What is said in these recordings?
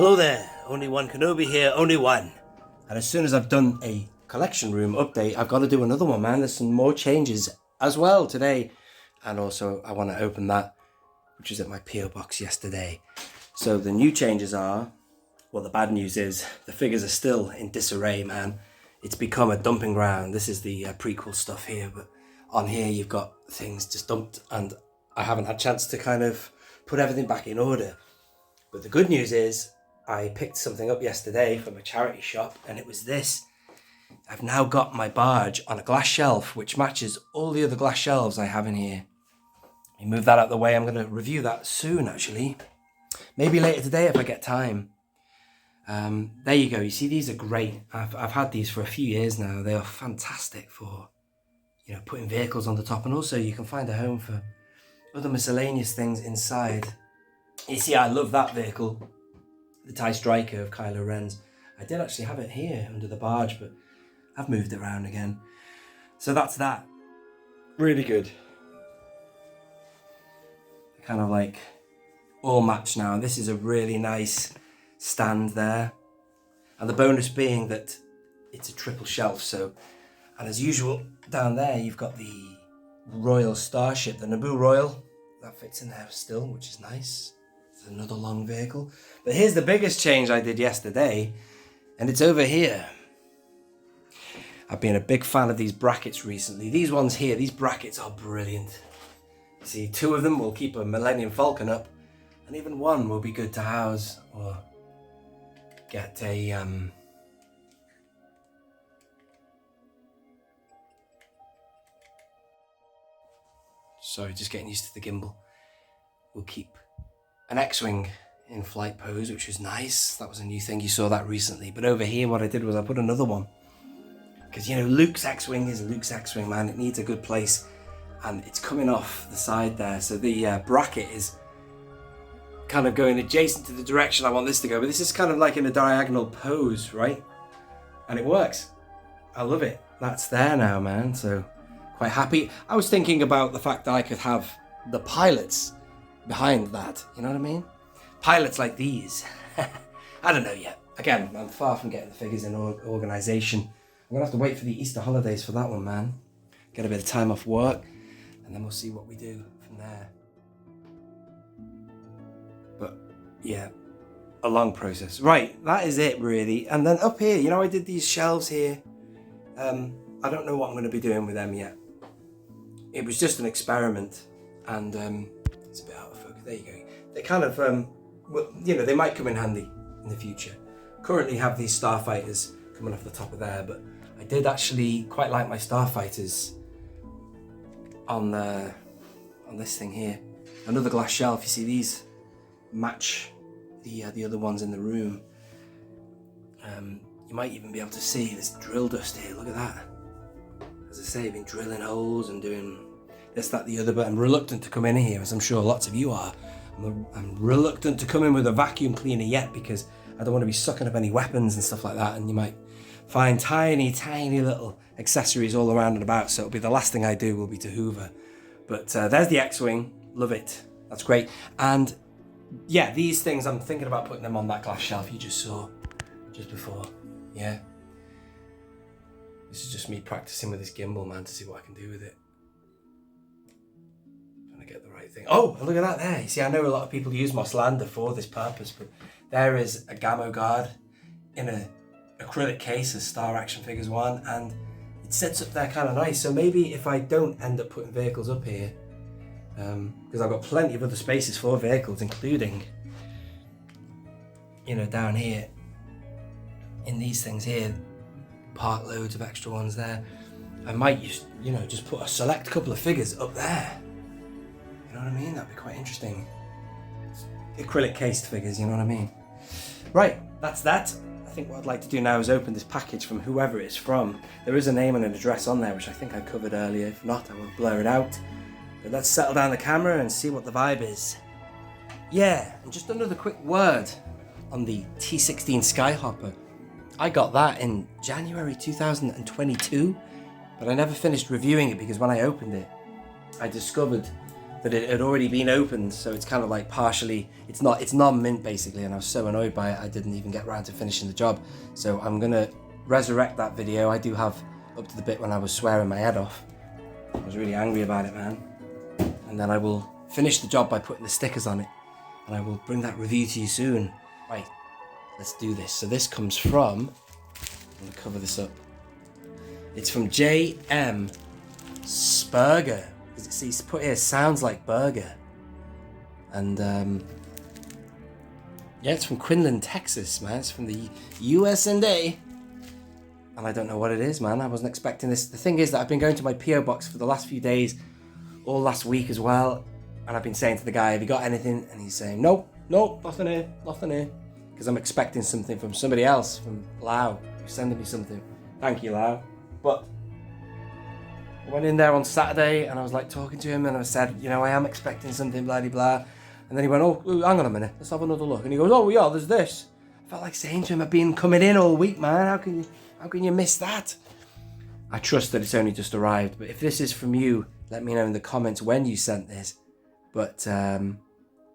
Hello there, only One Kenobi here, only one. And as soon as I've done a collection room update, I've got to do another one, man. There's some more changes as well today. And also I want to open that, which is at my PO box yesterday. So the new changes are, well, the bad news is the figures are still in disarray, man. It's become a dumping ground. This is the prequel stuff here, but on here you've got things just dumped and I haven't had a chance to kind of put everything back in order. But the good news is I picked something up yesterday from a charity shop and it was this. I've now got my barge on a glass shelf which matches all the other glass shelves I have in here. You move that out of the way. I'm going to review that soon actually. Maybe later today if I get time. There you go. You see, these are great. I've had these for a few years now. They are fantastic for, you know, putting vehicles on the top, and also you can find a home for other miscellaneous things inside. You see, I love that vehicle, the TIE Striker of Kylo Ren's. I did actually have it here under the barge, but I've moved it around again. So that's that. Really good. Kind of like all matched now. This is a really nice stand there. And the bonus being that it's a triple shelf. So, and as usual, down there you've got the Royal Starship, the Naboo Royal. That fits in there still, which is nice. It's another long vehicle. But here's the biggest change I did yesterday, and it's over here. I've been a big fan of these brackets recently. These ones here, these brackets are brilliant. See, two of them will keep a Millennium Falcon up, and even one will be good to house or get a sorry, just getting used to the gimbal. We'll keep an X-Wing in flight pose, which was nice. That was a new thing, you saw that recently. But over here what I did was I put another one. Because, you know, Luke's X-Wing is Luke's X-Wing, man. It needs a good place. And it's coming off the side there. So the bracket is kind of going adjacent to the direction I want this to go. But this is kind of like in a diagonal pose, right? And it works. I love it. That's there now, man. So quite happy. I was thinking about the fact that I could have the pilots behind that. You know what I mean? Pilots like these. I don't know yet. Again, I'm far from getting the figures in organisation. I'm going to have to wait for the Easter holidays for that one, man. Get a bit of time off work. And then we'll see what we do from there. But yeah, a long process. Right, that is it really. And then up here, you know, I did these shelves here. I don't know what I'm going to be doing with them yet. It was just an experiment. And it's a bit out of focus. There you go. They kind of, well, you know, they might come in handy in the future. Currently have these Starfighters coming off the top of there, but I did actually quite like my Starfighters on this thing here. Another glass shelf. You see these match the other ones in the room. You might even be able to see this drill dust here. Look at that. As I say, I've been drilling holes and doing this, that, the other, but I'm reluctant to come in here, as I'm sure lots of you are. I'm reluctant to come in with a vacuum cleaner yet because I don't want to be sucking up any weapons and stuff like that, and you might find tiny, tiny little accessories all around and about, so it'll be the last thing I do will be to hoover. But there's the X-Wing. Love it. That's great. And yeah, these things, I'm thinking about putting them on that glass shelf you just saw just before. Yeah. This is just me practicing with this gimbal, man, to see what I can do with it. Trying to get the right thing. Oh, look at that there. You see, I know a lot of people use Mos Lander for this purpose, but there is a Gamma Guard in a acrylic case as Star Action Figures 1, and it sits up there kind of nice. So maybe if I don't end up putting vehicles up here, because I've got plenty of other spaces for vehicles, including, you know, down here in these things here, part loads of extra ones there. I might just, you know, just put a select couple of figures up there. You know what I mean? That'd be quite interesting. Acrylic cased figures, you know what I mean? Right, that's that. I think what I'd like to do now is open this package from whoever it's from. There is a name and an address on there, which I think I covered earlier. If not, I will blur it out. But let's settle down the camera and see what the vibe is. Yeah, and just another quick word on the T16 Skyhopper. I got that in January 2022, but I never finished reviewing it because when I opened it, I discovered that it had already been opened, so it's kind of like partially, it's non-mint basically, and I was so annoyed by it I didn't even get around to finishing the job. So I'm gonna resurrect that video. I do have up to the bit when I was swearing my head off. I was really angry about it, man. And then I will finish the job by putting the stickers on it, and I will bring that review to you soon. Right, let's do this. So this comes from, I'm gonna cover this up. It's from J.M. Spurger. See, it's put here, sounds like burger. And yeah, it's from Quinlan, Texas, man. It's from the US&A. And I don't know what it is, man. I wasn't expecting this. The thing is that I've been going to my P.O. box for the last few days, all last week as well. And I've been saying to the guy, have you got anything? And he's saying, nope, nothing here. Because I'm expecting something from somebody else, from Lau, who's sending me something. Thank you, Lau. But I went in there on Saturday and I was like talking to him and I said, you know, I am expecting something, blah, blah, blah. And then he went, oh, hang on a minute, let's have another look. And he goes, oh, yeah, there's this. I felt like saying to him, I've been coming in all week, man. How can you miss that? I trust that it's only just arrived. But if this is from you, let me know in the comments when you sent this. But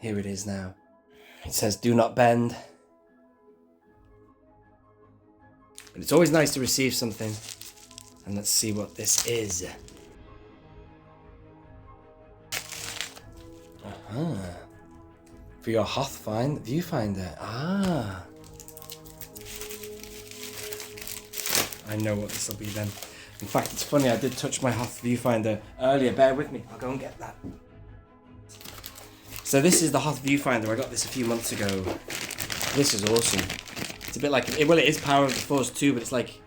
here it is now. It says, do not bend. But it's always nice to receive something. And let's see what this is. For your Hoth viewfinder. I know what this will be then. In fact, it's funny, I did touch my Hoth viewfinder earlier. Bear with me, I'll go and get that. So this is the Hoth viewfinder. I got this a few months ago. This is awesome. It's a bit like, well, it is Power of the Force 2, but it's like,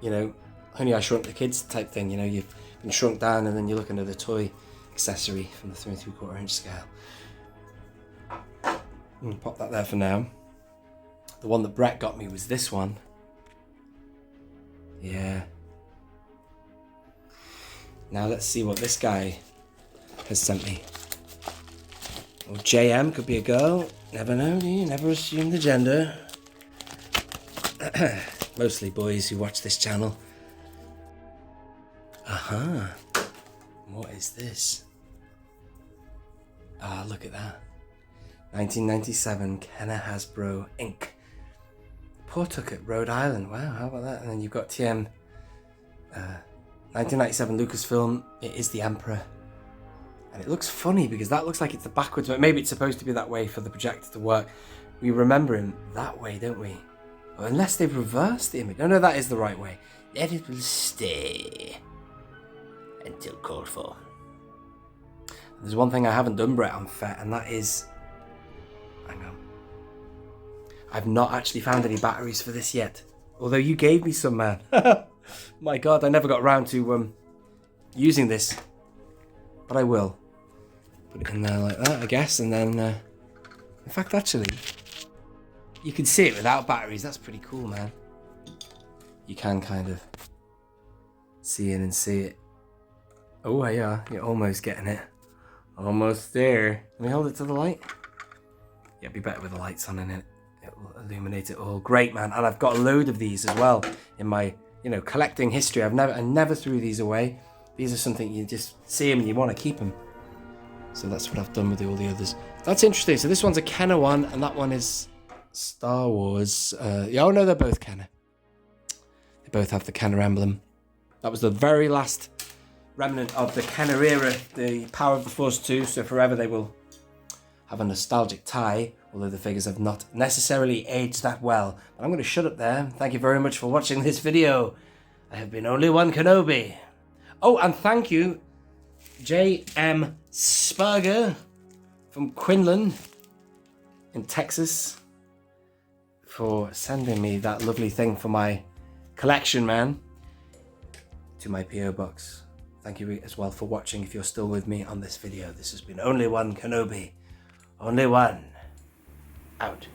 you know, Honey, I Shrunk the Kids type thing. You know, you've been shrunk down and then you're looking at a toy accessory from the 3 3/4 inch scale. Pop that there for now. The one that Brett got me was this one. Yeah. Now let's see what this guy has sent me. Or JM, could be a girl. Never know, do you? Never assume the gender. Mostly boys who watch this channel. What is this? Look at that. 1997 Kenner Hasbro Inc. Pawtucket, Rhode Island. Wow, how about that? And then you've got TM 1997 Lucasfilm. It is the Emperor. And it looks funny because that looks like it's the backwards, but maybe it's supposed to be that way for the projector to work. We remember him that way, don't we? Well, unless they've reversed the image. No, that is the right way. Let it will stay until called for. There's one thing I haven't done, Brett, on FET, and that is, hang on, I've not actually found any batteries for this yet. Although you gave me some, man. My God, I never got around to using this, but I will. Put it in there like that, I guess, and then, in fact, actually, you can see it without batteries. That's pretty cool, man. You can kind of see in and see it. Oh, yeah, you're almost getting it. Almost there. Let me hold it to the light. Yeah, it'd be better with the lights on in it. It will illuminate it all. Great, man. And I've got a load of these as well in my, you know, collecting history. I never threw these away. These are something you just see them and you want to keep them. So that's what I've done with all the others. That's interesting. So this one's a Kenner one, and that one is Star Wars. Yeah, oh no, they're both Kenner. They both have the Kenner emblem. That was the very last remnant of the Kenner era, the Power of the Force 2, so forever they will have a nostalgic tie, although the figures have not necessarily aged that well. But I'm going to shut up there. Thank you very much for watching this video. I have been only one Kenobi. Oh, and thank you, J.M. Spurger from Quinlan in Texas, for sending me that lovely thing for my collection, man, to my P.O. box. Thank you as well for watching if you're still with me on this video. This has been Only One Kenobi. Only one. Out.